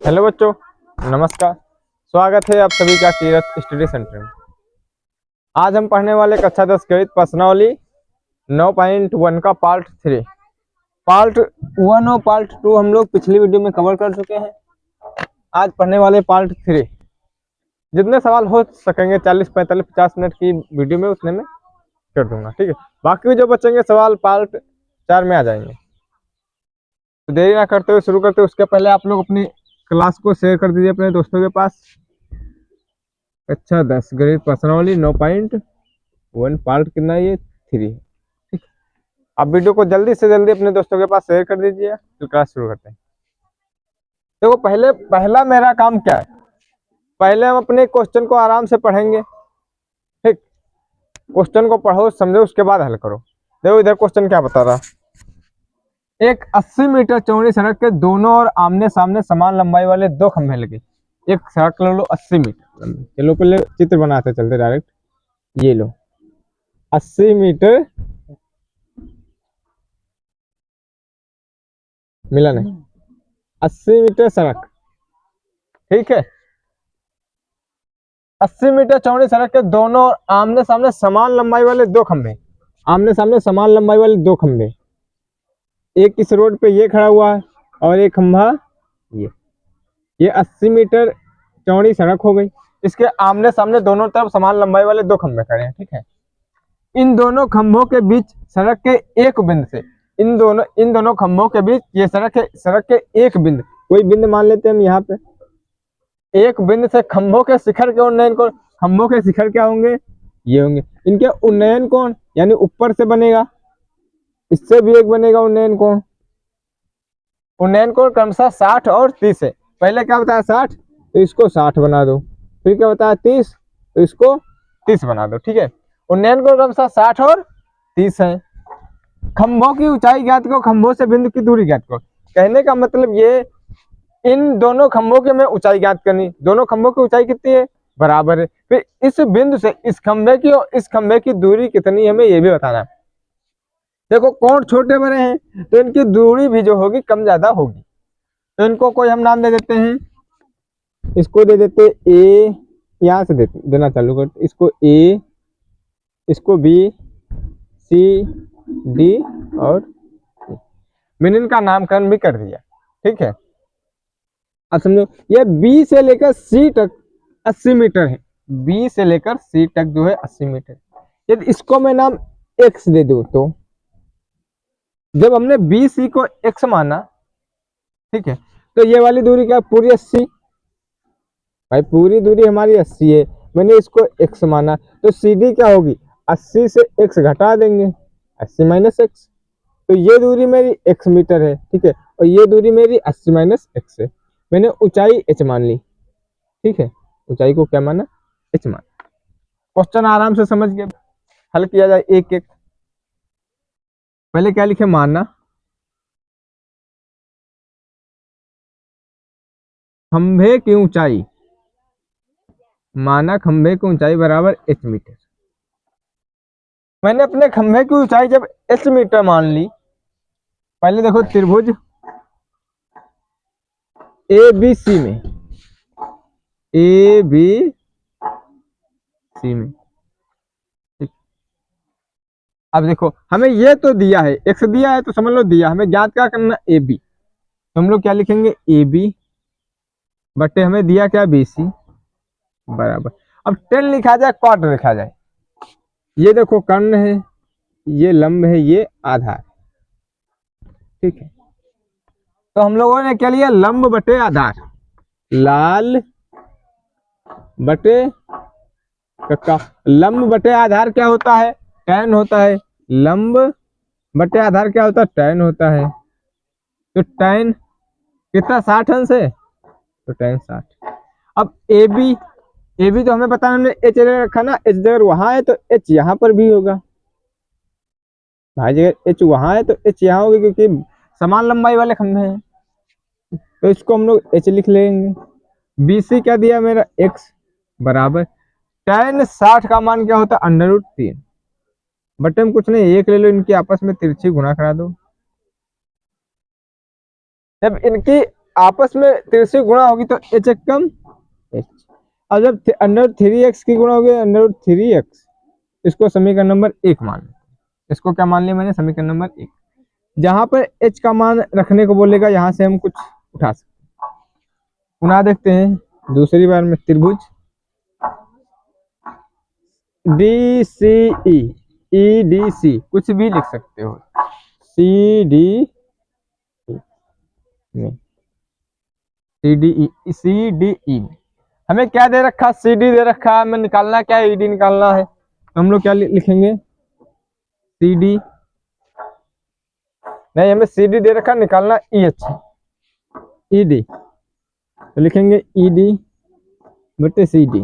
Hello बच्चों, नमस्कार। स्वागत है आप सभी का कीरत स्टडी सेंटर में। आज हम पढ़ने वाले कक्षा 10 गणित प्रश्नावली 9.1 का पार्ट 3। पार्ट 1 और पार्ट 2 हम लोग पिछली वीडियो में कवर कर चुके हैं। आज पढ़ने वाले पार्ट 3। जितने सवाल हो सकेंगे 40, 45, 50 मिनट की वीडियो में उतने में कर दूंगा, ठीक है। बाकी जो बचेंगे सवाल पार्ट 4 में आ जाएंगे। तो देरी ना करते हुए शुरू करते। उसके पहले आप लोग अपनी क्लास को शेयर कर दीजिए अपने दोस्तों के पास। कक्षा 10 गणित प्रश्नावली 9.1 पार्ट कितना है? ये 3 है, ठीक। आप वीडियो को जल्दी से जल्दी अपने दोस्तों के पास शेयर कर दीजिए। तो क्लास शुरू करते हैं। देखो, पहला मेरा काम क्या है, पहले हम अपने क्वेश्चन को आराम से पढ़ेंगे, ठीक। क्वेश्चन को पढ़ो, समझो, उसके बाद हल करो। देखो इधर क्वेश्चन क्या बता रहा। एक 80 मीटर चौड़ी सड़क के दोनों और आमने सामने समान लंबाई वाले दो खंभे लगे। एक सड़क ले लो 80 मीटर लंबी। चलो पहले चित्र बनाते चलते डायरेक्ट। ये लो 80 मीटर, मिला नहीं, 80 मीटर सड़क, ठीक है। 80 मीटर चौड़ी सड़क के दोनों और आमने सामने समान लंबाई वाले दो खंभे। आमने सामने समान लंबाई वाले दो खंभे, एक इस रोड पे ये खड़ा हुआ है और एक खंभा ये 80 मीटर चौड़ी सड़क हो गई। इसके आमने सामने दोनों तरफ समान लंबाई वाले दो खंभे खड़े हैं, ठीक है। इन दोनों खंभों के बीच सड़क के एक बिंदु से, इन दोनों खंभों के बीच ये सड़क के एक बिंदु, कोई बिंदु मान लेते हैं हम यहाँ पे। एक बिंदु से खंभों के शिखर के उन्नयन कोण, खंभों के शिखर क्या होंगे? ये होंगे। इनके उन्नयन कोण यानी ऊपर से बनेगा, इससे भी एक बनेगा उन्नयन कोण। उन्नयन कोण क्रमशः 60 और 30 है। पहले क्या बताया 60, तो इसको 60 बना दो। फिर क्या बताया 30, तो इसको 30 बना दो, ठीक है। उन्नयन कोण क्रमशः 60 और 30 है। खंभों की ऊंचाई ज्ञात करो, खंभों से बिंदु की दूरी ज्ञात करो। कहने का मतलब ये, इन दोनों खंभों की हमें ऊंचाई ज्ञात करनी। दोनों खंभों की ऊंचाई कितनी है? बराबर है। फिर इस बिंदु से इस खंभे की और इस खंभे की दूरी कितनी है, हमें ये भी बताना है। देखो कोण छोटे बड़े हैं तो इनकी दूरी भी जो होगी कम ज्यादा होगी। तो इनको कोई हम नाम दे देते हैं, इसको दे देते ए, यहाँ से देना चालू करते। इसको ए, इसको बी, सी, डी और मैंने इनका नामकरण भी कर दिया, ठीक है। अब समझो ये बी से लेकर सी तक 80 मीटर है। बी से लेकर सी तक जो है 80 मीटर। यदि इसको मैं नाम एक्स दे दूं, तो जब हमने बी सी को एक्स माना, ठीक है, तो ये वाली दूरी क्या? पूरी 80। भाई पूरी दूरी हमारी 80 है, मैंने इसको x माना, तो सीधी क्या होगी? 80 से x घटा देंगे, 80 माइनस एक्स। तो ये दूरी मेरी x मीटर है, ठीक है, और ये दूरी मेरी 80 माइनस एक्स है। मैंने ऊंचाई h मान ली, ठीक है। ऊंचाई को क्या माना? h माना। क्वेश्चन आराम से समझ गए, हल किया जाए एक एक। पहले क्या लिखे? माना खंभे की ऊंचाई, माना खंभे की ऊंचाई बराबर h मीटर। मैंने अपने खंभे की ऊंचाई जब h मीटर मान ली, पहले देखो त्रिभुज ए बी सी में, ए बी सी में, ठीक। अब देखो हमें ये तो दिया है, x दिया है तो समझ लो दिया, हमें ज्ञात क्या करना? A B. तो हम लोग क्या लिखेंगे? ए बी बटे हमें दिया क्या? बी सी बराबर। अब टेन लिखा जाए, क्वाट लिखा जाए। ये देखो कर्ण है, ये लंब है, ये आधार, ठीक है। तो हम लोगों ने क्या लिया? लंब बटे आधार। लाल बटे कक्का। लंब बटे आधार क्या होता है? tan होता है। लंब बटे आधार क्या होता है? tan होता है। तो tan कितना? 60 अंश है, तो tan 60। अब ए बी तो हमें पता है, हमने h रखा ना, h अगर वहां है तो h यहाँ पर भी होगा। भाई अगर h वहां है तो h यहाँ होगी, क्योंकि समान लंबाई वाले खंभे हैं। तो इसको हम लोग h लिख लेंगे। BC क्या दिया मेरा? x बराबर tan 60 का मान क्या होता है? √3 बटे में कुछ नहीं, एक ले लो, इनकी आपस में तिरछी गुणा करा दो। जब इनकी आपस में तिरछी गुणा होगी तो h एकम h। अब जब अंडर 3x की गुणा होगी अंडर 3x, इसको समीकरण नंबर 1 मान लें। इसको क्या मान लिया मैंने, समीकरण नंबर 1। जहां पर h का मान रखने को बोलेगा यहां से हम कुछ उठा सकते हैं। पुनः देखते हैं दूसरी बार में त्रिभुज D C E D C, कुछ भी लिख सकते हो, सी डी में सी डी ई में हमें क्या दे रखा, सी डी दे रखा है, हमें निकालना क्या है, ई डी निकालना है। तो हम लोग क्या लिखेंगे, सी डी नहीं, हमें सी डी दे रखा, निकालना ई एच, ई डी, तो लिखेंगे ई डी बटे सी डी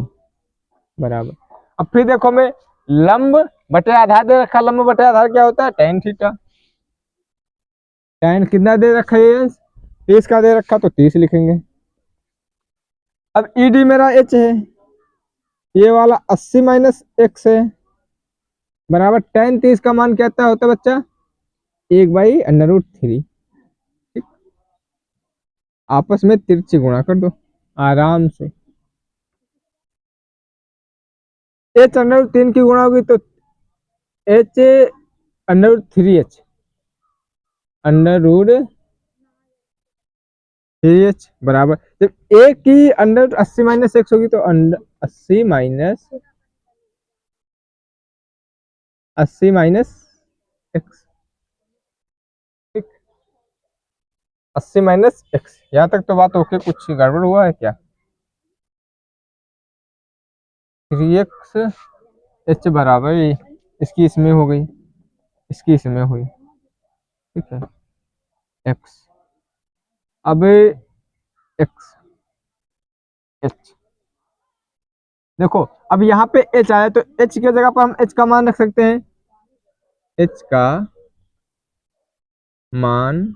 बराबर। अब फिर देखो हमें लंब बटे आधार दे रखा, लंब बटे आधार क्या होता है, tan थीटा। tan कितना दे रखा है, 30 का दे रखा, तो 30 लिखेंगे। अब ईडी मेरा h है, ये वाला 80 माइनस x है बराबर tan 30 का मान क्या होता है बच्चा, 1/√3। ठीक, आपस में तिरछी गुणा कर दो आराम से। h √3 की गुणा होगी तो h √3h, √3h बराबर, जब a की अंडर 80 माइनस x होगी तो अंडर 80 माइनस x। ठीक, 80 माइनस x। यहाँ तक तो बात ओके, कुछ गड़बड़ हुआ है क्या, 3x h बराबर इसकी इसमें हो गई, इसकी इसमें हुई, ठीक है, x। अब x h देखो, अब यहाँ पे h आया तो h की जगह पर हम h का मान रख सकते हैं, h का मान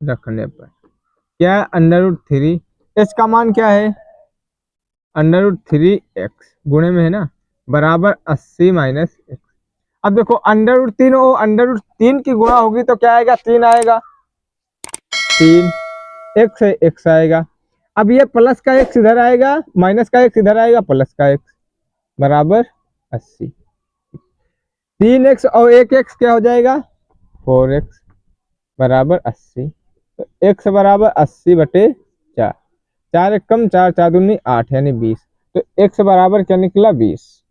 रखने पर क्या है, √3, h का मान क्या है, √3x गुणे में है ना, बराबर 80 माइनस x। अब देखो √3 और √3 की गुणा होगी तो क्या आएगा, 3 आएगा, 3 x है, x आएगा। अब ये प्लस का x इधर आएगा, माइनस का x इधर आएगा, प्लस का x बराबर 80। 3x और 1x क्या हो जाएगा, 4x बराबर 80। तो x बराबर 80 बटे 4, 4 एक कम 4, 4 दूनी 8 यानी 20। तो x बराबर क्या निकला, 20।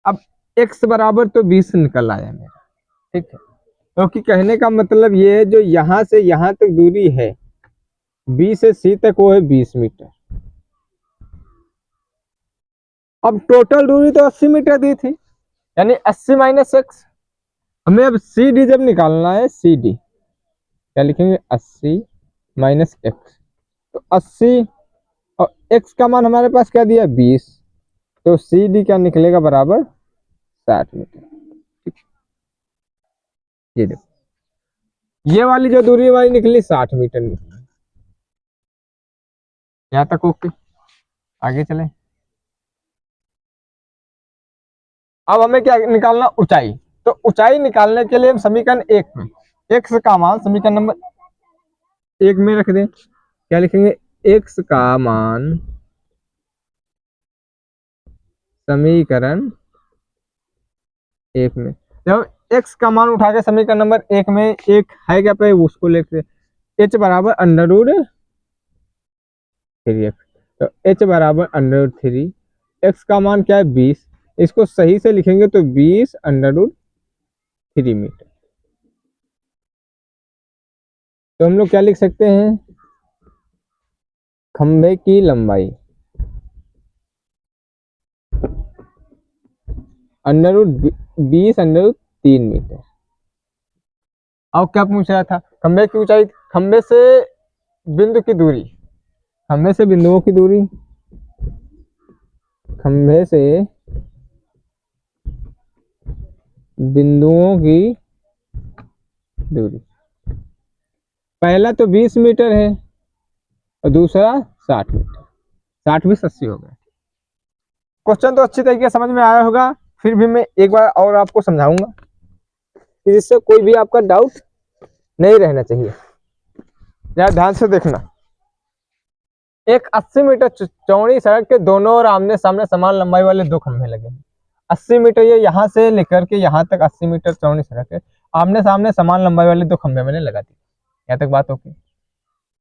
अब x बराबर तो 20 निकल आया मेरा, ठीक है। क्योंकि कहने का मतलब ये है, जो यहां से यहां तक दूरी है B से C तक, वो है 20 मीटर। अब टोटल दूरी तो 80 मीटर दी थी, यानी 80 माइनस x। हमें अब सी डी जब निकालना है, सी डी क्या लिखेंगे, 80 माइनस x। तो 80 और x का मान हमारे पास क्या दिया, 20। तो सी डी क्या निकलेगा, बराबर 60 मीटर। ठीक, ये देखो, ये वाली जो दूरी वाली निकली 60 मीटर निकली। यहाँ तक ओके, आगे चले। अब हमें क्या निकालना, ऊंचाई। तो ऊंचाई निकालने के लिए हम समीकरण 1 में x का मान समीकरण नंबर 1 में रख दें। क्या लिखेंगे, x का मान समीकरण 1 में। जब x का मान उठा के समीकरण नंबर 1 में, एक है क्या पे, उसको लिखते h बराबर √3x। तो h बराबर √3, x का मान क्या है, 20। इसको सही से लिखेंगे तो 20 √3 मीटर। तो हम लोग क्या लिख सकते हैं, खंभे की लंबाई √20 √3 मीटर। अब क्या पूछ रहा था, खंभे की ऊंचाई, खंभे से बिंदु की दूरी, खंभे से बिंदुओं की दूरी, खंभे से बिंदुओं की दूरी। पहला तो 20 मीटर है और दूसरा 60 मीटर, 60 20 80 हो गया। क्वेश्चन तो अच्छी तरीके से समझ में आया होगा, फिर भी मैं एक बार और आपको समझाऊंगा कि जिससे कोई भी आपका डाउट नहीं रहना चाहिए। जरा ध्यान से देखना, एक 80 मीटर चौड़ी सड़क के दोनों ओर आमने सामने समान लंबाई वाले दो खंभे लगे हैं। 80 मीटर, ये यहाँ से लेकर के यहाँ तक 80 मीटर चौड़ी सड़क है, आमने सामने समान लंबाई वाले दो खंभे मैंने लगा दी। यहाँ तक बात होगी।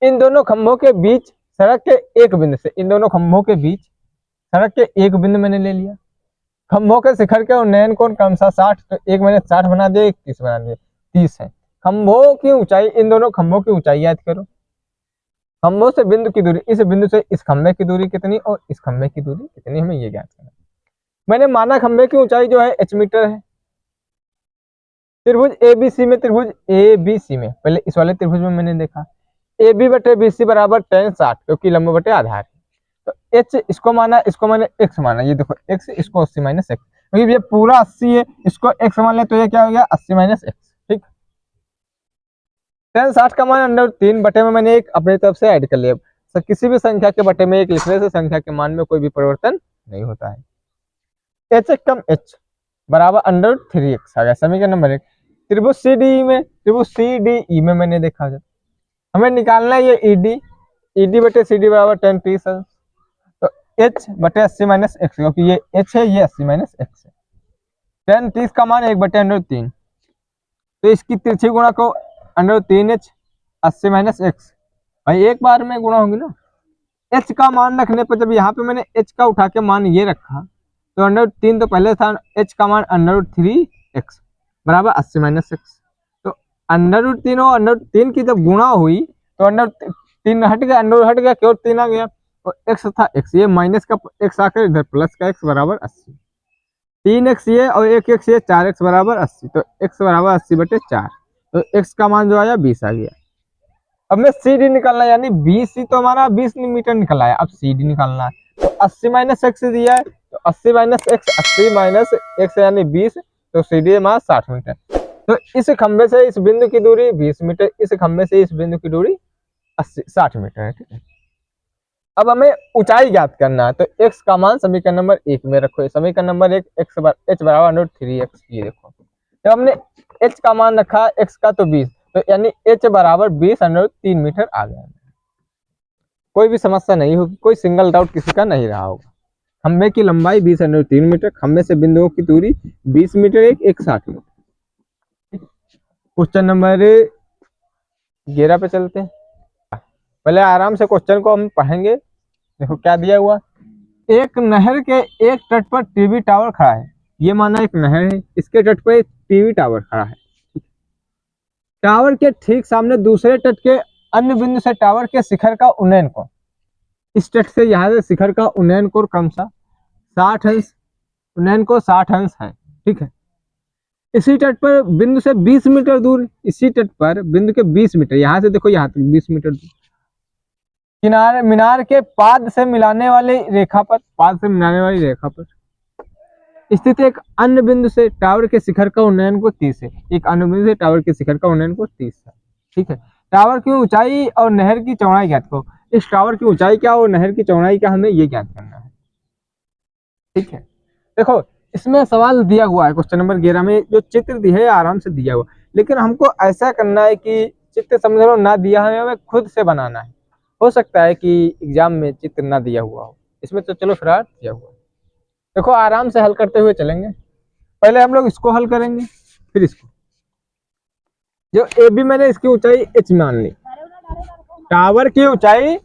इन दोनों खंभों के बीच सड़क के एक बिंदु से, इन दोनों खंभों के बीच सड़क के एक बिंदु मैंने ले लिया। खंभों के शिखर के उन्नयन कोण कौन सा 60, तो एक मैंने 60 बना दिया, एक 30 बना दिया, 30 है। खंभों की ऊंचाई, इन दोनों खंभों की ऊंचाई याद करो। खंभों से बिंदु की दूरी, इस बिंदु से इस खंभे की दूरी कितनी और इस खंभे की दूरी कितनी, हमें ये ज्ञात करना। मैंने माना खंभे की ऊंचाई जो है h मीटर है। त्रिभुज एबीसी में, त्रिभुज एबीसी में, पहले इस वाले त्रिभुज में मैंने देखा AB बटे BC बराबर tan 60, क्योंकि लंब बटे आधार है। तो h इसको माना, इसको मैंने x माना, ये देखो x, इसको 80 माइनस एक्स, क्योंकि ये पूरा 80 है, इसको x मान ले तो ये क्या हो गया 80 माइनस एक्स। ठीक, tan 60 का मान √3 बटे में मैंने एक अपनी तरफ से ऐड कर लिया। तो किसी भी संख्या के बटे में एक लिखने से संख्या के मान में कोई भी परिवर्तन नहीं होता है। h कम h बराबर √3x आ गया। समीकरण नंबर 1। त्रिभुज CDE में, त्रिभुज CDE में मैंने देखा जब हमें निकालना है ये ED बटे CD बराबर tan 30 है। तो h बटे 80 माइनस एक्स, क्योंकि ये h है, ये 80 माइनस एक्स है। tan 30 का मान 1 बटे √3, तो इसकी तिरछी गुणा को √3h 80 माइनस एक्स, भाई एक बार में गुणा होंगी ना। h का मान रखने पर, जब यहाँ पे मैंने h का उठा के मान ये रखा, तो √3 तो पहले था, h का मान √3x बराबर 80 माइनस एक्स। तो √3 और √3 की जब गुणा हुई तो √3 हट गया, हट गया, केवल 3 आ गया, और x था x, ये माइनस का x आकर इधर प्लस का x बराबर 80, 3x ये और 1x ये, 4x बराबर 80। तो x बराबर 80 बटे 4, तो x का मान जो आया 20 आ गया। अब मैं CD निकालना है, यानी BC तो हमारा 20 मीटर निकला है, अब CD निकालना है। तो 80 माइनस एक्स दिया है, तो 80 माइनस एक्स, 80 माइनस एक्स यानी 20, तो CD हमारा 60 मीटर। तो इस खंबे से इस बिंदु की दूरी 20 मीटर, इस खंबे से इस बिंदु की दूरी 60 मीटर है। ठीक है, अब हमें ऊंचाई ज्ञात करना है, तो x का मान समीकरण नंबर 1 में रखो। समीकरण नंबर 1, h बराबर √3x। ये देखो, जब हमने h का मान रखा x का तो 20, तो यानी h बराबर 20 √3 मीटर आ गया। कोई भी समस्या नहीं होगी, कोई सिंगल डाउट किसी का नहीं रहा होगा। खंबे की लंबाई 20 √3 मीटर, खंबे से बिंदुओं की दूरी 20 मीटर, एक 60 मीटर। क्वेश्चन नंबर 11 पे चलते हैं। पहले आराम से क्वेश्चन को हम पढ़ेंगे। देखो क्या दिया हुआ, एक नहर के एक तट पर टीवी टावर खड़ा है। ये माना एक नहर है, इसके तट पर एक टीवी टावर खड़ा है। टावर के ठीक सामने दूसरे तट के अन्य बिंदु से टावर के शिखर का उन्नयन कोण, इस तट से यहाँ से शिखर का उन्नयन कोण कम सा 60 अंश, उन्नयन कोण 60 अंश है। ठीक है, इसी तट पर बिंदु से 20 मीटर दूर, इसी तट पर बिंदु के 20 मीटर, यहाँ से देखो यहाँ तक 20 मीटर दूर किनारे मीनार के पाद से मिलाने वाली रेखा पर, पाद से मिलाने वाली रेखा पर स्थित एक अन्य बिंदु से टावर के शिखर का उन्नयन को 30 है। एक अन्य बिंदु से टावर के शिखर का उन्नयन को 30 है। ठीक है, टावर की ऊंचाई और नहर की चौड़ाई ज्ञात करो। इस टावर की ऊंचाई क्या और नहर की चौड़ाई क्या, हमें ये ज्ञात करना है। ठीक है, देखो इसमें सवाल दिया हुआ है क्वेश्चन नंबर 11 में, जो चित्र दिया है आराम से दिया हुआ, लेकिन हमको ऐसा करना है कि चित्र समझ लो ना दिया है, हमें खुद से बनाना है। हो सकता है कि एग्जाम में चित्र ना दिया हुआ हो, इसमें तो चलो फिलहाल दिया हुआ। देखो आराम से हल करते हुए चलेंगे। पहले हम लोग इसको हल करेंगे, फिर इसको। जो AB मैंने इसकी ऊंचाई h मान ली, टावर की ऊंचाई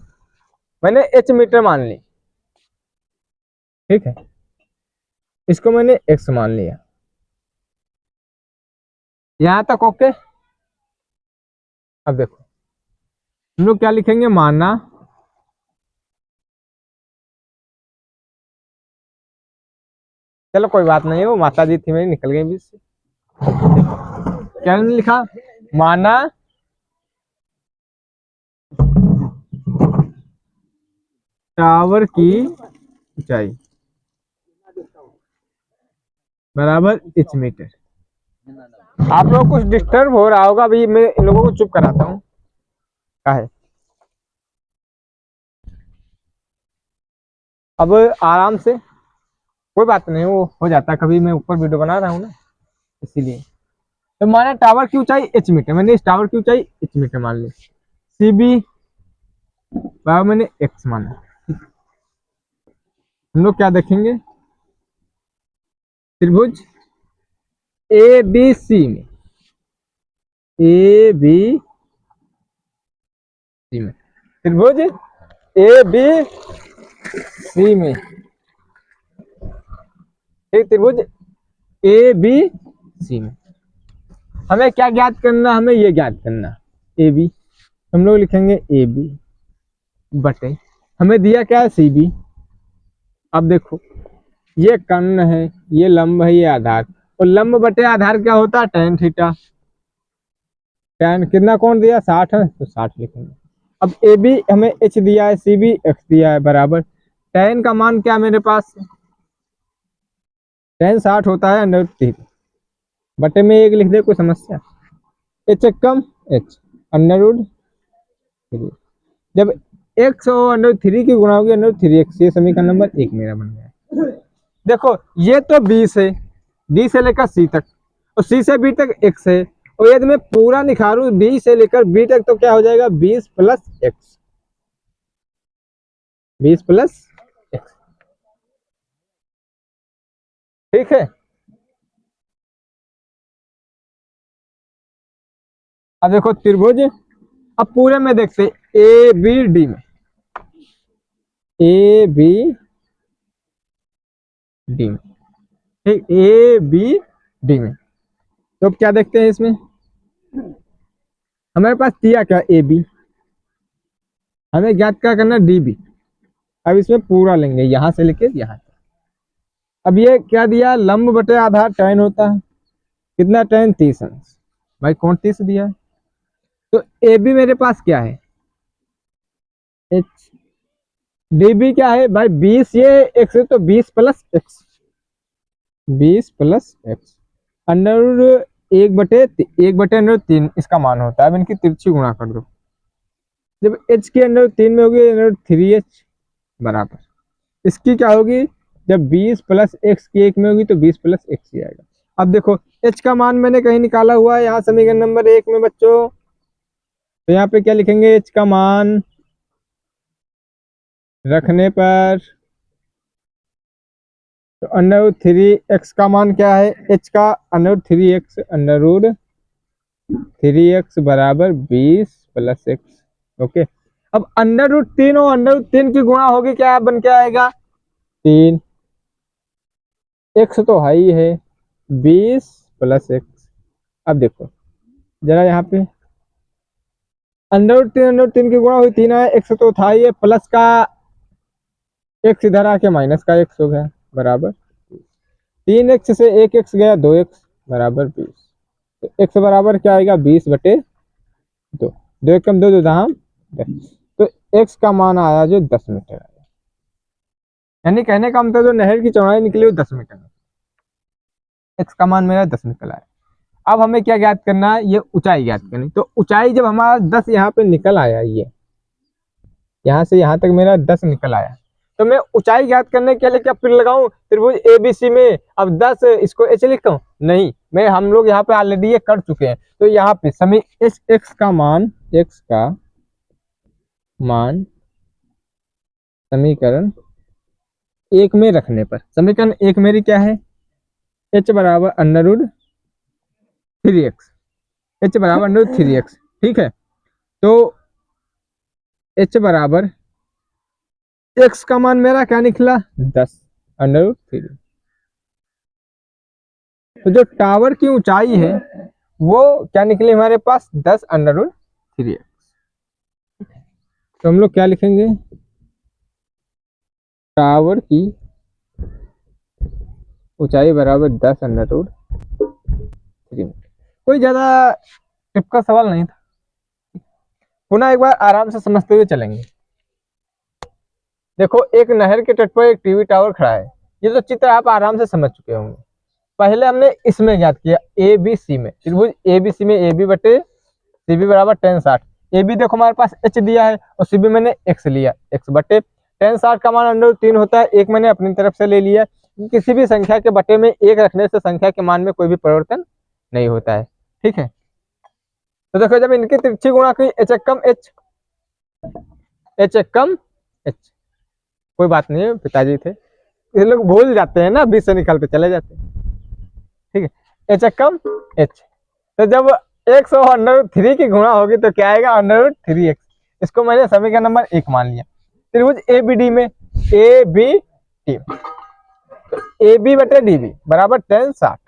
मैंने h मीटर मान ली। ठीक है, इसको मैंने x मान लिया। यहां तक ओके। अब देखो हम लोग क्या लिखेंगे, माना चलो कोई बात नहीं, वो माता जी थी मेरी, निकल गई बीच से। क्या लिखा, माना टावर की ऊंचाई बराबर h मीटर। आप लोग कुछ डिस्टर्ब हो रहा होगा, अभी मैं इन लोगों को चुप कराता हूँ। क्या है, अब आराम से, कोई बात नहीं, वो हो जाता है कभी, मैं ऊपर वीडियो बना रहा हूँ ना इसीलिए। तो माना टावर की ऊंचाई h मीटर, मैंने इस टावर की ऊंचाई h मीटर मान ली, CB बराबर मैंने x माना। हम लोग क्या देखेंगे, त्रिभुज ABC में, ABC में, त्रिभुज ABC में, एक त्रिभुज ABC में हमें क्या ज्ञात करना, हमें ये ज्ञात करना AB, हम लोग लिखेंगे AB बटे, हमें दिया क्या है CB। अब देखो ये कर्ण है, ये लंब है, ये आधार, और लंब बटे आधार क्या होता है, tan थीटा। tan कितना कोण दिया, 60 है, तो 60 लिखेंगे। अब AB हमें h दिया है, CB x दिया है, बराबर tan का मान क्या मेरे पास, tan 60 होता है √3 बटे में 1 लिख दे, कोई समस्या, h कम h √3, जब x और √3 की गुणा होगी √3x, ये समीकरण नंबर 1 मेरा बन गया। देखो ये तो B से, D से लेकर C तक, और C से B तक x है, और यदि मैं पूरा निखारूं B से लेकर B तक तो क्या हो जाएगा, 20 + x, 20 + x, ठीक है। अब देखो त्रिभुज, अब पूरे में देखते ABD में, ABD में, ठीक, ABD में, तो अब क्या देखते हैं इसमें, हमारे पास दिया क्या AB, हमें ज्ञात क्या करना DB। अब इसमें पूरा लेंगे यहां से लेके यहां तक। अब ये क्या दिया, लंब बटे आधार tan होता है, कितना tan 30 अंश, भाई कौन 30 दिया है, तो AB मेरे पास क्या है h, DB क्या है भाई 20, ये x है तो 20 + x, 20 + x अंडर 1/3 इसका मान होता है। अब इनकी तिरछी गुणा कर दो, जब h के √3 में होगी √3h बराबर, इसकी क्या होगी, जब 20 + x की 1 में होगी तो 20 + x ही आएगा। अब देखो h का मान मैंने कहीं निकाला हुआ है, यहाँ समीकरण नंबर 1 में बच्चों, तो यहाँ पे क्या लिखेंगे, h का मान रखने पर, तो √3x का मान क्या है, h का √3x, √3x बराबर 20 + x, ओके। अब √3 और √3 की गुणा होगी, क्या बन के आएगा 3, x तो हाई है 20 + x। अब देखो जरा यहाँ पे √3 की गुणा हुई 3 आया, x तो था ही है, प्लस का x इधर आके माइनस का x हो गया, बराबर 3x से 1x गया 2x बराबर 20, तो x बराबर क्या आएगा 20/2, 2 1 कम 2 2 दाम 10, तो x का मान आया जो 10 मीटर आया, यानी कहने का मतलब जो नहर की चौड़ाई निकली वो 10 मीटर, x का मान मेरा 10 निकल आया। अब हमें क्या ज्ञात करना है, ये ऊंचाई ज्ञात करनी, तो ऊंचाई जब हमारा 10 यहाँ पे निकल आया, ये यहाँ से यहाँ तक मेरा 10 निकल आया, तो मैं ऊंचाई ज्ञात करने के लिए क्या फिर लगाऊं, त्रिभुज ABC में अब 10 इसको h लिखता हूँ, नहीं, मैं हम लोग यहाँ पे ऑलरेडी ये कर चुके हैं, तो यहाँ पे x का मान समीकरण 1 में रखने पर, समीकरण 1 मेरी क्या है, h बराबर √3x, h बराबर √3x, ठीक है। तो h बराबर x का मान मेरा क्या निकला 10 √3, तो जो टावर की ऊंचाई है वो क्या निकली हमारे पास 10 √3x। तो हम लोग क्या लिखेंगे, टावर की ऊंचाई बराबर 10 √3। कोई ज्यादा टिप का सवाल नहीं था, पुनः एक बार आराम से समझते हुए चलेंगे। देखो एक नहर के तट पर एक टीवी टावर खड़ा है, ये तो चित्र आप आराम से समझ चुके होंगे। पहले हमने इसमें ज्ञात किया ABC में, त्रिभुज ABC में AB बटे CB बराबर tan 60, AB देखो हमारे पास h दिया है और CB मैंने x लिया, x बटे tan 60 का मान √3 होता है, एक मैंने अपनी तरफ से ले लिया, किसी भी संख्या के बटे में 1 रखने से संख्या के मान में कोई भी परिवर्तन नहीं होता है। ठीक है। तो देखो जब इनकी तिरछी गुणा की एच एकम एच, एच एकम एच, कोई बात नहीं है, पिताजी थे, ये लोग भूल जाते हैं ना, 20 से निकालते चले जाते हैं, ठीक है। एच एकम एच, तो जब 100√3 की गुणा होगी तो क्या आएगा, √3x। इसको मैंने समीकरण नंबर 1 मान लिया। त्रिभुज ए बी डी में A B D, A B बटे डी बी बराबर tan 60,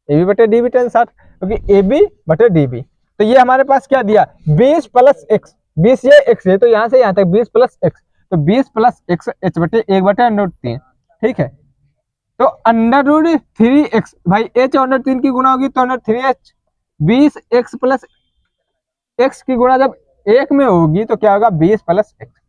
ए बी बटे डी बी tan 60, क्योंकि ए बी बटे डी बी। तो ये हमारे पास क्या दिया, 20 प्लस एक्स, 20 ये एक्स है तो यहाँ से यहाँ तक 20 प्लस एक्स, तो 20 प्लस एक्स एच बटे 1 बटे √3, ठीक है। तो √3x, भाई एच √3 की गुणा होगी तो √3h, 20x प्लस एक्स की गुणा जब 1 में होगी तो क्या होगा, 20 प्लस एक्स।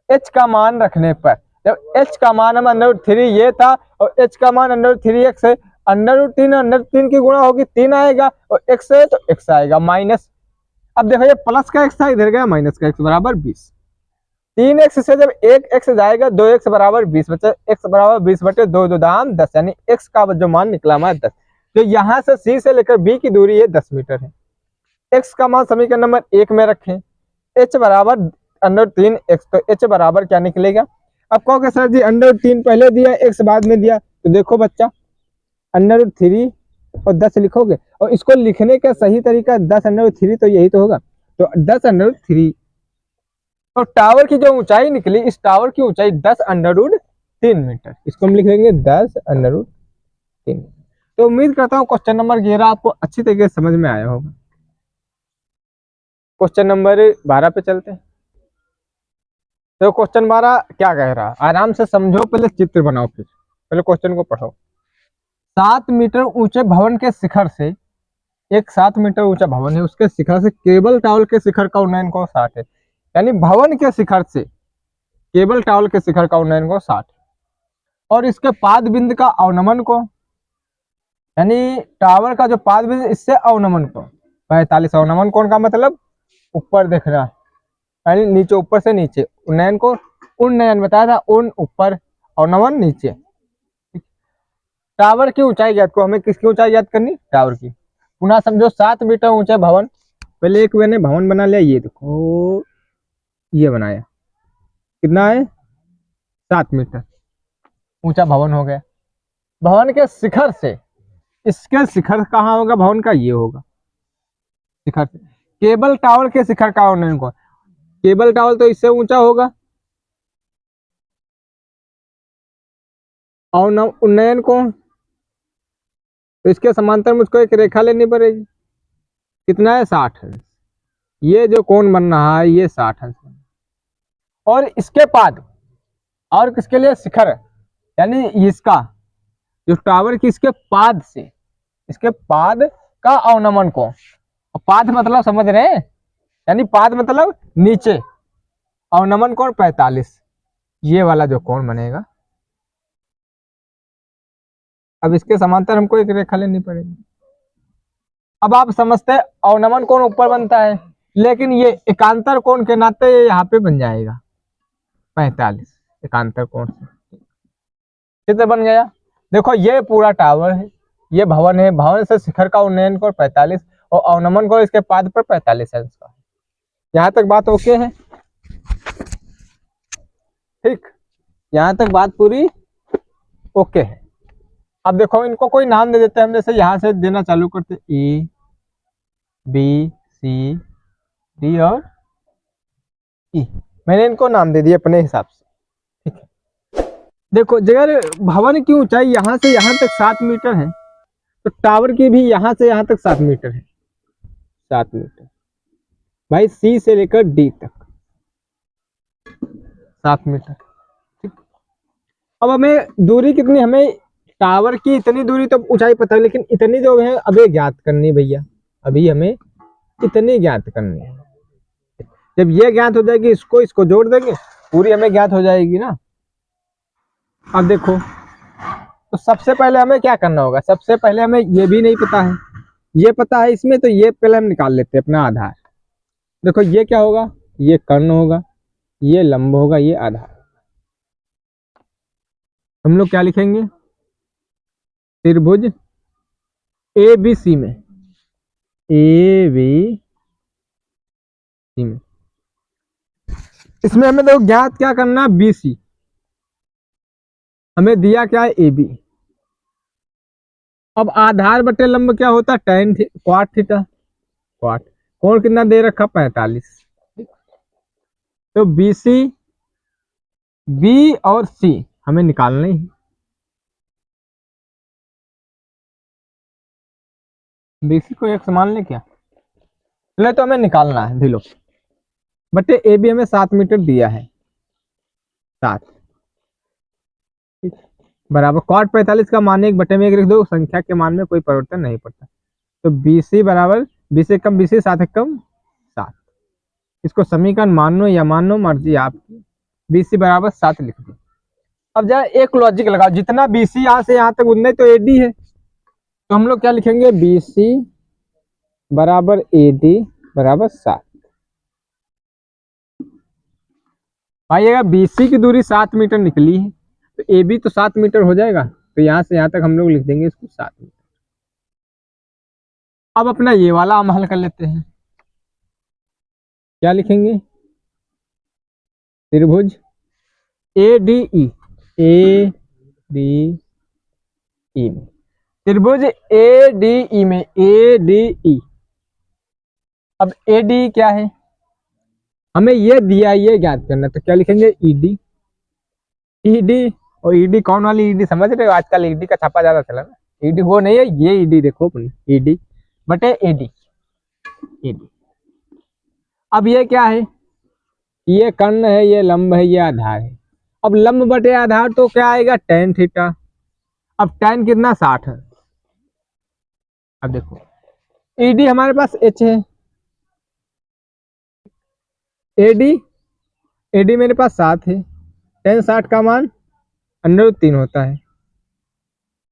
एच का मान रखने पर, जब एच का मान हम √3 ये था और एच का मान √3x है, √3 की गुणा होगी 3 आएगा और x है तो x आएगा माइनस। अब देखो ये प्लस का x था, इधर गया माइनस का x बराबर 20। 3x से जब 1x जाएगा 2x बराबर 20 बचा, x बराबर 20 बटे 2 2 दाम 10, यानी x का जो मान निकला हमारा 10। तो यहाँ से c से लेकर b की दूरी ये 10 मीटर है। x का मान समीकरण नंबर 1 में रखें, h बराबर √3x, तो h बराबर क्या निकलेगा। अब कहोगे सर जी √3 पहले दिया x बाद में दिया, तो देखो बच्चा √3 और 10 लिखोगे, और इसको लिखने का सही तरीका 10√3, तो यही तो होगा, तो 10√3। और टावर की जो ऊंचाई निकली, इस टावर की ऊंचाई 10√3 मीटर, इसको हम लिख देंगे 10√3। तो उम्मीद करता हूँ क्वेश्चन नंबर 11 आपको अच्छी तरीके से समझ में आया होगा। क्वेश्चन नंबर 12 पे चलते हैं। तो क्वेश्चन 12 क्या कह रहा है, आराम से समझो, पहले चित्र बनाओ, फिर पहले क्वेश्चन को पढ़ो। 7 मीटर ऊंचे भवन के शिखर से, एक 7 मीटर ऊंचा भवन है, उसके शिखर से केबल टावर के शिखर का उन्नयन कोण 60 है। यानी भवन के शिखर से केबल टावर के शिखर का उन्नयन कोण 60, और इसके पाद बिंदु का अवनमन कोण, यानी टावर का जो पाद बिंदु इससे अवनमन कोण 45। अवनमन कोण का मतलब ऊपर देख रहा है, यानी नीचे, ऊपर से नीचे। उन्नयन को, उन्नयन बताया था, उन ऊपर, अवनमन नीचे। टावर की ऊंचाई ज्ञात को, हमें किसकी ऊंचाई ज्ञात करनी, टावर की। पुनः समझो 7 मीटर ऊंचा भवन, पहले एक मैंने भवन बना लिया, ये देखो ये बनाया, कितना है 7 मीटर ऊंचा भवन हो गया। भवन के शिखर से, इसके शिखर कहाँ होगा भवन का, ये होगा शिखर से। केबल टावर के शिखर का उन्नयन को, केबल टावर तो इससे ऊंचा होगा, और उन्नयन कोण, तो इसके समांतर मुझको एक रेखा लेनी पड़ेगी, कितना है 60 अंश। ये जो कोण बन रहा है ये 60 अंश, और इसके पाद, और किसके लिए, शिखर, यानी इसका जो टावर की, इसके पाद से, इसके पाद का अवनमन कोण, पाद मतलब समझ रहे हैं, यानी पाद मतलब नीचे, अवनमन कोण 45, ये वाला जो कोण बनेगा। अब इसके समांतर हमको एक रेखा लेनी पड़ेगी। अब आप समझते हैं अवनमन कोण ऊपर बनता है, लेकिन ये एकांतर कोण के नाते ये यहाँ पे बन जाएगा 45, एकांतर कोण से चित्र बन गया। देखो ये पूरा टावर है, ये भवन है, भवन से शिखर का उन्नयन कोण 45 और अवनमन कोण इसके पाद पर 45 अंश का। यहाँ तक बात ओके है, ठीक, यहाँ तक बात पूरी ओके है। अब देखो इनको कोई नाम दे देते हैं हम, जैसे यहाँ से देना चालू करते, ए बी सी डी और ई, मैंने इनको नाम दे दिया अपने हिसाब से, ठीक है। देखो अगर भवन की ऊंचाई यहाँ से यहाँ तक 7 मीटर है, तो टावर की भी यहाँ से यहाँ तक 7 मीटर है, 7 मीटर भाई, सी से लेकर डी तक 7 मीटर, ठीक। अब हमें दूरी कितनी, हमें टावर की इतनी दूरी तो ऊंचाई पता है, लेकिन इतनी जो है अभी ज्ञात करनी भैया, अभी हमें इतनी ज्ञात करनी है। जब ये ज्ञात हो जाएगी, इसको जोड़ देंगे, पूरी हमें ज्ञात हो जाएगी ना। अब देखो, तो सबसे पहले हमें क्या करना होगा, सबसे पहले हमें ये भी नहीं पता है, ये पता है इसमें, तो ये पहले हम निकाल लेते हैं अपना आधार। देखो ये क्या होगा, ये कर्ण होगा, ये लंब होगा, ये आधार। हम लोग क्या लिखेंगे, त्रिभुज ए बी सी में ए बी सी में। इसमें हमें देखो ज्ञात क्या करना, बी सी। हमें दिया क्या है, ए बी। अब आधार बटे लंब क्या होता है, tan क्वाट थीटा। क्वाट कोण कितना दे रखा, 45। तो बी सी, बी और सी हमें निकालना ही है। बीसी को एक समान ले क्या, चले तो हमें निकालना है ढीलो। बटे ए बी हमें 7 मीटर दिया है, 7 बराबर cot 45 का मान 1 बटे में 1 लिख दो, संख्या के मान में कोई परिवर्तन नहीं पड़ता। तो बी सी बराबर 20 एकम बी सी, 7 एकम 7। इसको समीकरण मानो या मानो मर्जी आपकी, बी सी बराबर 7 लिख दो। अब जरा एक लॉजिक लगाओ, जितना बी सी यहाँ से यहाँ तक उतना ही तो ए डी है। तो हम लोग क्या लिखेंगे, बी सी बराबर ए डी बराबर 7। भाई अगर बी सी की दूरी 7 मीटर निकली है तो ए बी तो 7 मीटर हो जाएगा। तो यहाँ से यहाँ तक हम लोग लिख देंगे इसको 7 मीटर। अब अपना ये वाला हम हल कर लेते हैं। क्या लिखेंगे, त्रिभुज A D E, A D E में, त्रिभुज ए डी ई में, ए डी ई। अब ए डी क्या है, हमें ये दिया, ये ज्ञात करना। तो क्या लिखेंगे, ई डी। ई डी और ई डी कौन वाली ई डी, समझ रहे हो, आजकल ई डी का छापा ज्यादा चला ना। ई डी वो नहीं है, ये ई डी देखो अपनी, ई डी बटे ए डी, ए डी। अब ये क्या है, ये कर्ण है, ये लंब है, ये आधार है। अब लंब बटे आधार तो क्या आएगा, tan थीटा। अब tan कितना, 60 है। अब देखो ईडी हमारे पास h है, एडी, एडी मेरे पास 7 है। tan 60 का मान √3 होता है।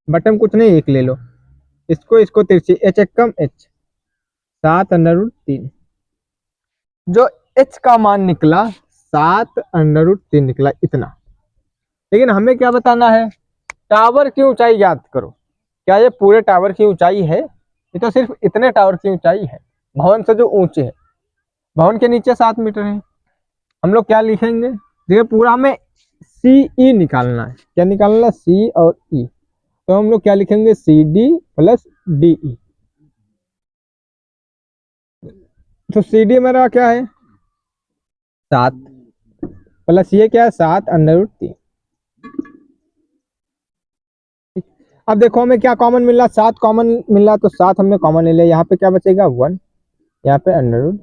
बटन कुछ नहीं, 1 ले लो, इसको तिरछी, h एकम h, 7√3। जो h का मान निकला 7√3 निकला, इतना। लेकिन हमें क्या बताना है, टावर की ऊंचाई ज्ञात करो। क्या ये पूरे टावर की ऊंचाई है, ये तो सिर्फ इतने टावर की ऊंचाई है, भवन से जो ऊंचे है। भवन के नीचे 7 मीटर है। हम लोग क्या लिखेंगे, देखिए पूरा हमें सी ई निकालना है। क्या निकालना है, सी और ई। तो हम लोग क्या लिखेंगे, C D plus D E. तो सी डी मेरा क्या है, 7 प्लस ये क्या है, 7√3। अब देखो हमें क्या कॉमन मिल रहा, 7 कॉमन मिल रहा। तो 7 हमने कॉमन ले लिया, यहाँ पे क्या बचेगा, 1, यहाँ पे √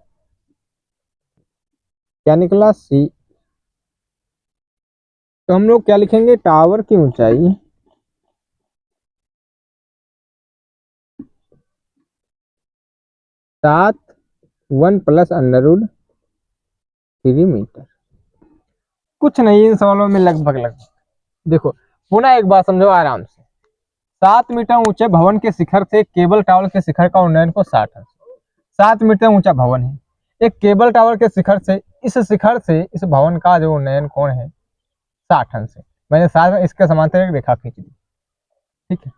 क्या निकला, सी। तो हम लोग क्या लिखेंगे, टावर की ऊंचाई 7, 1 प्लस √3 मीटर। कुछ नहीं, इन सवालों में लगभग देखो पुनः एक बात समझो आराम से। 7 मीटर ऊंचे भवन के शिखर से केबल टावर के शिखर का उन्नयन को 60 अंश। 7 मीटर ऊंचा भवन है, एक केबल टावर के शिखर से इस इस भवन का जो उन्नयन कोण है 60 अंश है। मैंने 60 इसके समांतर एक रेखा खींच दी, ठीक है।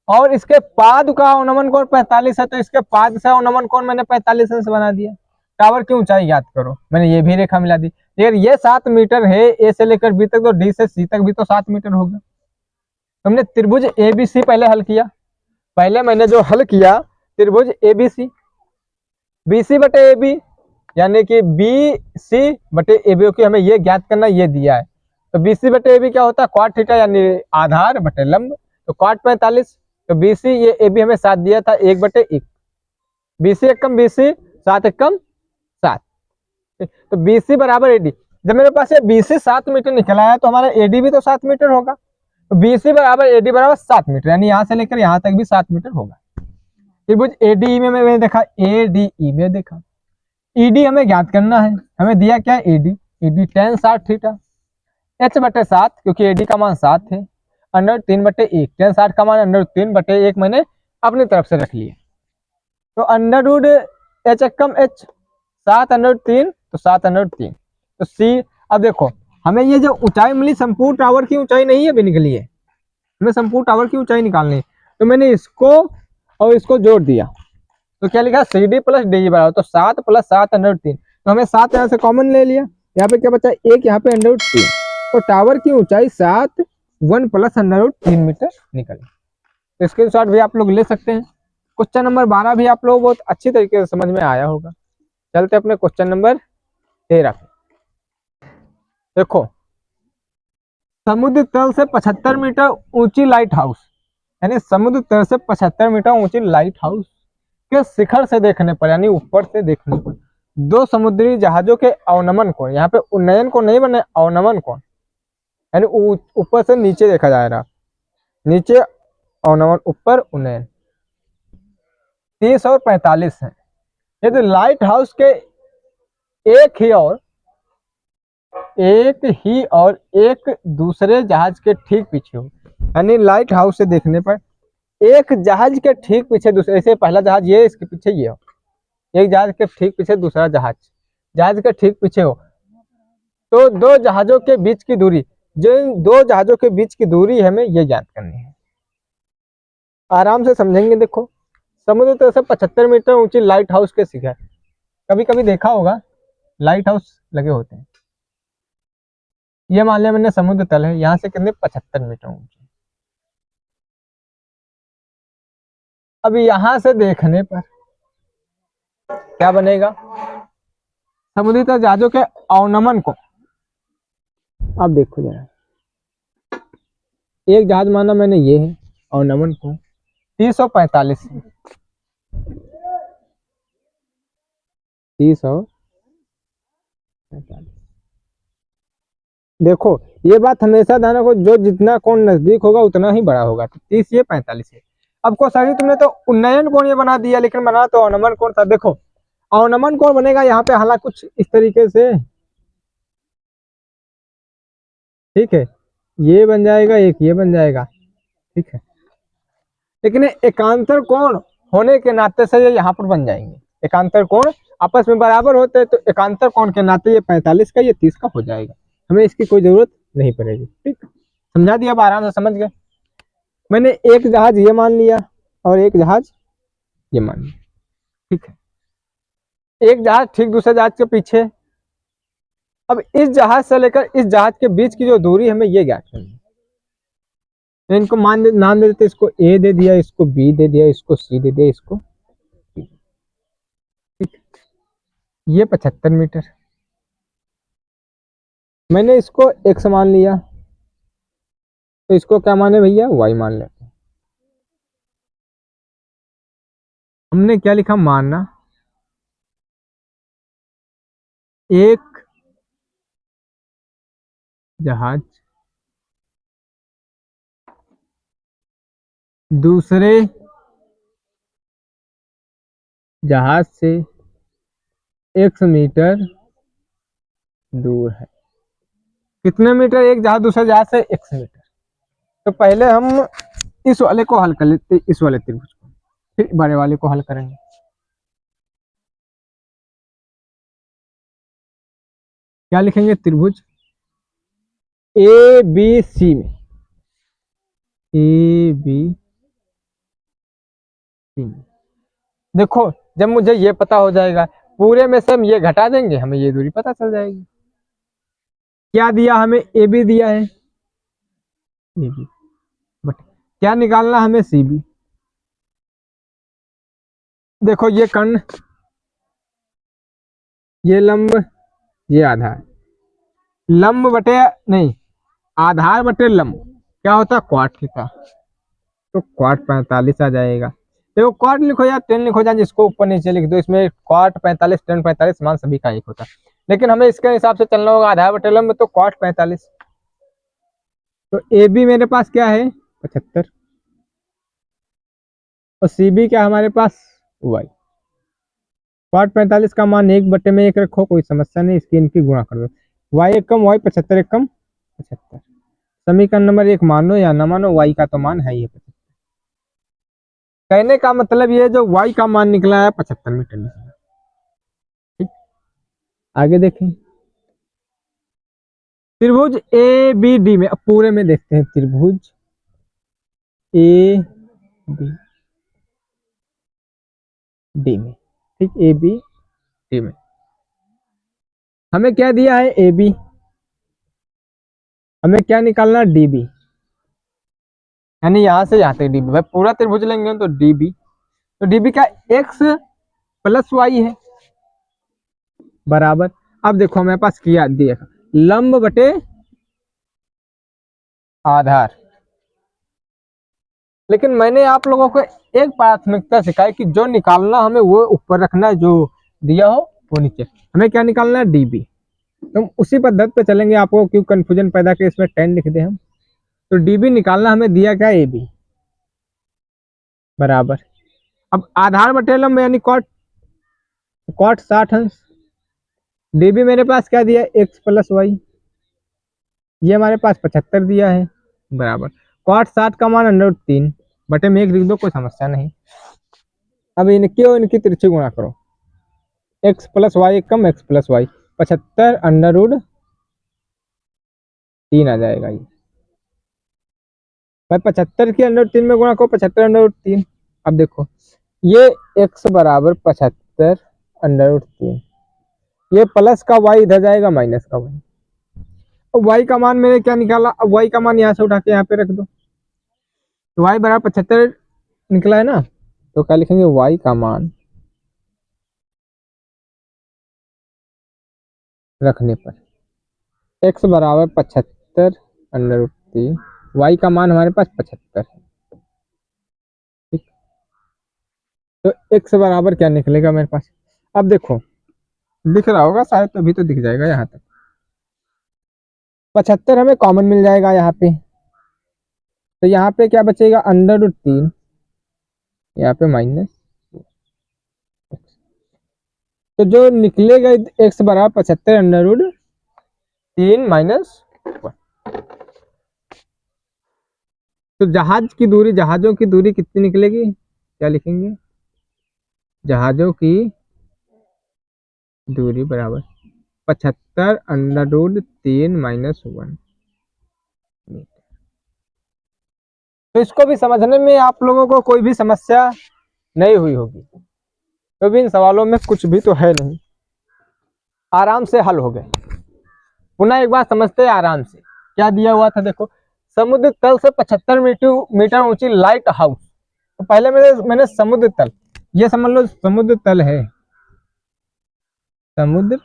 और इसके पाद का अवनमन कोण 45 है, तो इसके पाद से अवनमन कोण मैंने 45 अंश बना दिया। टावर की ऊंचाई याद करो, मैंने ये भी रेखा मिला दी। अगर ये 7 मीटर है ए से लेकर बी तक, तो डी से सी तक भी तो 7 मीटर होगा। हमने त्रिभुज ए बी सी पहले हल किया। पहले मैंने जो हल किया त्रिभुज A B C, B C बटे ए बी, यानी कि बी सी बटे ए बी की हमें ये ज्ञात करना, ये दिया है। तो बी सी बटे ए बी क्या होता है, क्वाट थीटा यानी आधार बटे लंब। तो क्वाट 45, तो बी सी ये ए बी हमें 7 दिया था, 1/1। बी सी एकम बी सी, 7 एकम 7। तो बी सी बराबर ए डी। जब मेरे पास ये बी सी 7 मीटर निकल आया तो हमारा ए डी भी तो 7 मीटर होगा। तो बी सी बराबर ए डी बराबर 7 मीटर, यानी यहाँ से लेकर यहाँ तक भी 7 मीटर होगा। त्रिभुज ए डी ई में मैंने देखा, ए डी ई में देखा। ई डी हमें ज्ञात करना है, हमें दिया क्या है, A D. E D tan 60 theta, h/7 क्योंकि ए डी का मान 7 है, √3/1। tan 60 का मान √3/1 मैंने अपनी तरफ से रख लिया। तो √h एकम h, 7√3, तो 7√3। तो सी। अब देखो हमें ये जो ऊंचाई मिली संपूर्ण टावर की ऊंचाई नहीं है, अभी निकली है, हमें संपूर्ण टावर की ऊंचाई निकालनी है। तो मैंने इसको और इसको जोड़ दिया, तो क्या लिखा, सी डी प्लस डी बराबर, तो 7 + 7 √3। तो हमें 7 यहाँ से कॉमन ले लिया, यहाँ पे क्या बचा, 1 यहाँ पे √3। तो टावर की ऊंचाई 7 1 + √3 मीटर निकली। तो इसके अनुसार भी आप लोग ले सकते हैं। क्वेश्चन नंबर 12 भी आप लोग बहुत अच्छी तरीके से समझ में आया होगा। चलते अपने क्वेश्चन नंबर 13 पे। देखो, समुद्र तल से 75 मीटर ऊंची लाइट हाउस, यानी समुद्र तल से 75 मीटर ऊंची लाइट हाउस के शिखर से देखने पर, यानी ऊपर से देखने पर, 2 समुद्री जहाजों के अवनमन कोण, यहाँ पे उन्नयन कोण नहीं बने, अवनमन कोण, यानी ऊपर से नीचे देखा जा रहा, नीचे अवनमन, ऊपर उन्नयन, 30 और 45 है। यदि लाइट हाउस के एक ही और एक दूसरे जहाज के ठीक पीछे हो, यानी लाइट हाउस से देखने पर एक जहाज के ठीक पीछे दूसरे, ऐसे पहला जहाज ये, इसके पीछे ये हो, एक जहाज के ठीक पीछे दूसरा जहाज के ठीक पीछे हो, तो 2 जहाजों के बीच की दूरी, जिन 2 जहाजों के बीच की दूरी हमें ये ज्ञात करनी है। आराम से समझेंगे। देखो, समुद्र तल से 75 मीटर ऊंची लाइट हाउस के शिखर, कभी कभी देखा होगा लाइट हाउस लगे होते हैं। ये मान लिया मैंने समुद्र तल है, यहाँ से कितने, 75 मीटर ऊंचे। अब यहां से देखने पर क्या बनेगा, समुद्री तल जहाजों के अवनमन को, अब देखो जरा, एक जहाज माना मैंने ये है, अवनमन को 30 और 45 है, 30 और 45। देखो, ये बात हमेशा ध्यान रखो, जो जितना कोण नजदीक होगा उतना ही बड़ा होगा। तो 30 ये 45 है। अब को सही, तुमने तो उन्नयन कोण ये बना दिया, लेकिन बना तो अवनमन कोण था। देखो, अवनमन कोण बनेगा यहाँ पे हालांकि कुछ इस तरीके से, ठीक है, ये बन जाएगा, एक ये बन जाएगा, ठीक है, लेकिन एकांतर कोण होने के नाते से ये यहाँ पर बन जाएंगे। एकांतर कोण आपस में बराबर होते हैं, तो एकांतर कोण के नाते ये 45 का, ये 30 का हो जाएगा। हमें इसकी कोई जरूरत नहीं पड़ेगी। ठीक, समझा दिया, अब आराम से समझ गए। मैंने एक जहाज ये मान लिया और एक जहाज ये मान लिया, ठीक है, एक जहाज ठीक दूसरे जहाज के पीछे। अब इस जहाज से लेकर इस जहाज के बीच की जो दूरी हमें ये ज्ञात करनी है। तो इनको नाम दे देते, इसको ए दे दिया, इसको बी दे दिया, इसको सी दे दिया, इसको, ठीक, ये 75 मीटर। मैंने इसको x मान लिया, तो इसको क्या माने भैया, y मान लेते हैं। हमने क्या लिखा, मानना एक जहाज दूसरे जहाज से x मीटर दूर है। कितने मीटर, एक जहाज दूसरे जहाज से x मीटर। तो पहले हम इस वाले को हल कर लेते, इस वाले त्रिभुज को, फिर बड़े वाले को हल करेंगे। क्या लिखेंगे, त्रिभुज ए बी सी में, ए बी सी में, देखो जब मुझे ये पता हो जाएगा, पूरे में से हम ये घटा देंगे, हमें ये दूरी पता चल जाएगी। क्या दिया हमें, ए बी दिया है, ए बी, बट क्या निकालना हमें, सी बी। देखो, ये कर्ण, ये लंब, ये आधार, लंब बटे नहीं, आधार बटे लंब क्या होता है, क्वाट थीटा। तो क्वाट 45 आ जाएगा। देखो, क्वाट लिखो या टेन लिखो, जाए जिसको ऊपर नीचे लिख दो, इसमें क्वाट 45 टेन 45 मान सभी का एक होता है, लेकिन हमें इसके हिसाब से चलना होगा, आधार बटे लंब, तो क्वाट 45। तो ए बी मेरे पास क्या है, 75, और सी बी क्या हमारे पास, वाई। क्वाट 45 का मान 1/1 रखो, कोई समस्या नहीं, इसकी इनकी गुणा कर दो, वाई एक कम वाई 75 एक कम 75। समीकरण नंबर 1 मानो या ना मानो, वाई का तो मान है ही 75। कहने का मतलब ये, जो वाई का मान निकला है 75 मीटर निकला। ठीक, आगे देखें, त्रिभुज ए बी डी में, अब पूरे में देखते हैं, त्रिभुज ए बी, डी में, ठीक, ए बी डी में। हमें क्या दिया है, ए बी, हमें क्या निकालना, डी बी, यानी यहां से यहाँ तक डी बी। भाई पूरा त्रिभुज लेंगे तो डी बी, तो डी बी का एक्स प्लस वाई है बराबर। अब देखो हमारे पास किया दिया लंब बटे आधार। लेकिन मैंने आप लोगों को एक प्राथमिकता सिखाई कि जो निकालना हमें वो ऊपर रखना है, जो दिया हो वो नीचे। हमें क्या निकालना है, डीबी। तो हम उसी पद्धति पे चलेंगे, आपको क्यों कंफ्यूजन पैदा कर इसमें 10 लिख दे हम। तो डीबी निकालना, हमें दिया क्या, ए बी बराबर। अब आधार बटे लंब यानी कॉट, कॉट 60 अंश। डीबी मेरे पास क्या दिया, एक्स प्लस वाई, ये हमारे पास 75 दिया है बराबर। कॉट 60 का मान √3 बटे में 1 लिख दो, कोई समस्या नहीं। अब इनकी और इनकी तिरछी गुणा करो, एक्स प्लस वाई कम एक्स प्लस वाई, 75 √3 आ जाएगा ये। भाई 75 की √3 में गुणा करो, 75 √3। अब देखो ये एक्स बराबर 75 √3, ये प्लस का वाई इधर जाएगा माइनस का वाई। अब वाई का मान मैंने क्या निकाला, अब वाई का मान यहाँ से उठा के यहाँ पे रख दो, तो वाई बराबर 75 निकला है ना। तो क्या लिखेंगे, वाई का मान रखने पर एक्स बराबर 75 √3, वाई का मान हमारे पास 75 है, ठीक। तो एक्स बराबर क्या निकलेगा मेरे पास, अब देखो दिख रहा होगा शायद, तो अभी तो दिख जाएगा यहाँ तक। 75 हमें कॉमन मिल जाएगा यहाँ पे, तो यहाँ पे क्या बचेगा, √3, यहाँ पे माइनस। तो जो निकलेगा एक्स बराबर 75 √3 माइनस। तो जहाज की दूरी, जहाजों की दूरी कितनी निकलेगी, क्या लिखेंगे, जहाजों की दूरी बराबर 75 √3 माइनस 1 मीटर। तो इसको भी समझने में आप लोगों को कोई भी समस्या नहीं हुई होगी, क्योंकि इन सवालों में कुछ भी तो है नहीं, आराम से हल हो गए। पुनः एक बार समझते हैं आराम से, क्या दिया हुआ था, देखो समुद्र तल से 75 मीटर ऊंची लाइट हाउस। तो पहले मैंने समुद्र तल, ये समझ लो समुद्र तल है, समुद्र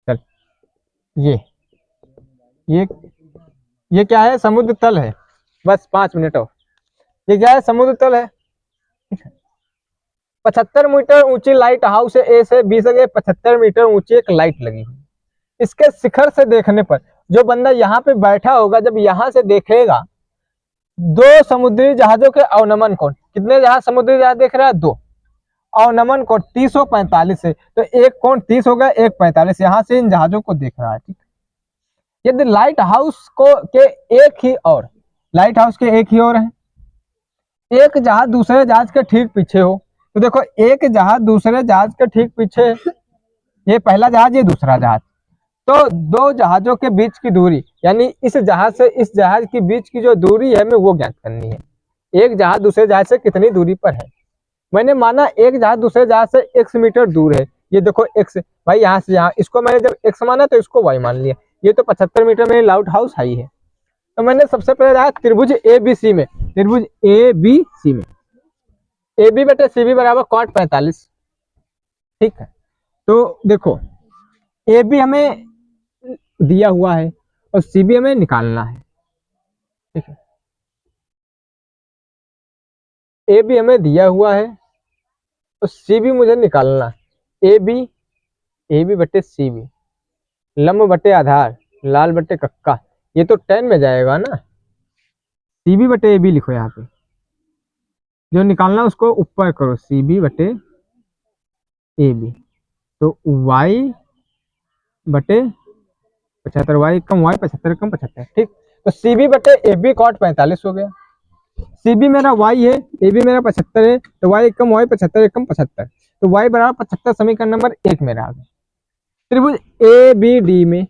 तल, ये ये क्या है, समुद्र तल है। बस 5 मिनट और, ये क्या है, समुद्र तल है। 75 मीटर ऊंची लाइट हाउस है, ए से बी से 75 मीटर ऊंची एक लाइट लगी हुई। इसके शिखर से देखने पर जो बंदा यहाँ पे बैठा होगा, जब यहाँ से देखेगा, 2 समुद्री जहाजों के अवनमन कोण, कितने जहाज समुद्री जहाज देख रहा है, 2, अवनमन कोण 30 और 45 है, तो एक कोण 30 हो गया, एक 45, यहाँ से इन जहाजों को देख रहा है, ठीक। यदि लाइट हाउस को के एक ही और, लाइट हाउस के एक ही और है, एक जहाज दूसरे जहाज के ठीक पीछे हो, तो देखो एक जहाज दूसरे जहाज के ठीक पीछे, ये पहला जहाज, ये दूसरा जहाज, तो 2 जहाजों के बीच की दूरी, यानी इस जहाज से इस जहाज के बीच की जो दूरी है, हमें वो ज्ञात करनी है। एक जहाज दूसरे जहाज से कितनी दूरी पर है, मैंने माना एक जहाज दूसरे जहाज से x मीटर दूर है, ये देखो x, भाई यहाँ से यहाँ, इसको मैंने जब x माना तो इसको y मान लिया, ये तो 75 मीटर में लाइट हाउस हाई है। तो मैंने सबसे पहले रहा त्रिभुज ABC में, त्रिभुज ABC में AB बटे CB बराबर cot 45, ठीक है। तो देखो AB हमें दिया हुआ है और CB हमें निकालना है, ठीक है। AB हमें दिया हुआ है और CB मुझे निकालना है। AB बटे CB, लंब बटे आधार, लाल बटे कक्का, ये तो 10 में जाएगा ना। CB बटे AB लिखो, यहाँ पे जो निकालना उसको ऊपर करो, CB बटे AB, तो y बटे 75, y कम y 75 कम 75, ठीक। तो CB बटे AB cot 45 हो गया। CB मेरा y है, AB मेरा 75 है, तो y कम y 75 कम 75, तो y बराबर 75, समीकरण नंबर 1 मेरा आ गया। त्रिभुज ABD में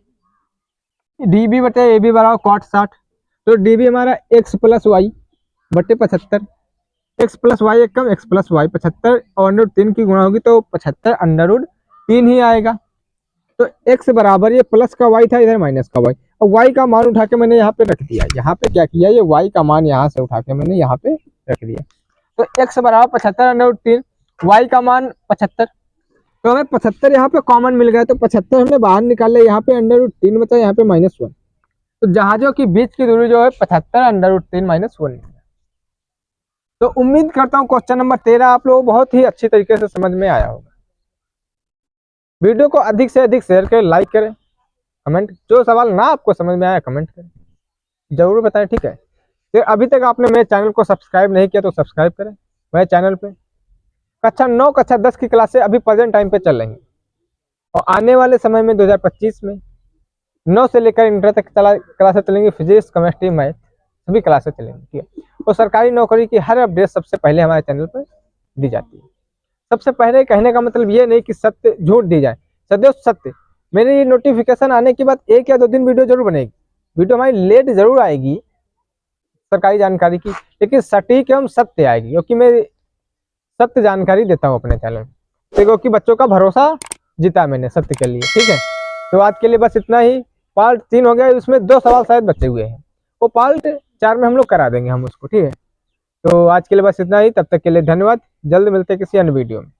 DB बटे AB बराबर cot 60, तो DB हमारा x प्लस वाई बटे 75, x प्लस वाई एक कम, x प्लस वाई 75 और √3 की गुणा होगी तो 75 √3 ही आएगा। तो x बराबर, ये प्लस का y था, इधर माइनस का y, और y का मान उठा के मैंने यहाँ पे रख दिया। यहाँ पे क्या किया, ये y का मान यहाँ से उठा के मैंने यहाँ पे रख दिया। तो x बराबर 75 √3, y का मान 75, तो हमें 75 यहाँ पे कॉमन मिल गया, तो 75 हमने बाहर निकाले, यहाँ पे √3 बचा, यहाँ पे -1। तो जहाजों की बीच की दूरी जो है 75 √3 -1। तो उम्मीद करता हूँ क्वेश्चन नंबर 13 आप लोगों को बहुत ही अच्छी तरीके से समझ में आया होगा। वीडियो को अधिक से अधिक शेयर करें, लाइक करें, कमेंट, जो सवाल ना आपको समझ में आया कमेंट करें, जरूर बताएं, ठीक है। फिर अभी तक आपने मेरे चैनल को सब्सक्राइब नहीं किया तो सब्सक्राइब करें मेरे चैनल पे। कक्षा 9 कक्षा 10 की क्लासें अभी प्रेजेंट टाइम पे चल रही हैं, और आने वाले समय में 2025 में 9 से लेकर इंटर तक क्लासें चलेंगी। फिजिक्स, केमिस्ट्री, मैथ सभी क्लासें चलेंगी, ठीक है। और सरकारी नौकरी की हर अपडेट सबसे पहले हमारे चैनल पर दी जाती है। सबसे पहले कहने का मतलब ये नहीं कि सत्य झूठ दी जाए, सदैव सत्य। मेरे ये नोटिफिकेशन आने के बाद 1 या 2 दिन वीडियो जरूर बनेगी, वीडियो हमारी लेट जरूर आएगी सरकारी जानकारी की, लेकिन सटीक एवं सत्य आएगी, क्योंकि मैं सत्य जानकारी देता हूँ अपने चैनल पे, क्योंकि बच्चों का भरोसा जीता मैंने सत्य के लिए, ठीक है। तो आज के लिए बस इतना ही। पार्ट 3 हो गया, उसमें 2 सवाल शायद बचे हुए हैं, वो पार्ट 4 में हम लोग करा देंगे हम उसको, ठीक है। तो आज के लिए बस इतना ही, तब तक के लिए धन्यवाद। जल्द मिलते हैं किसी अन्य वीडियो में।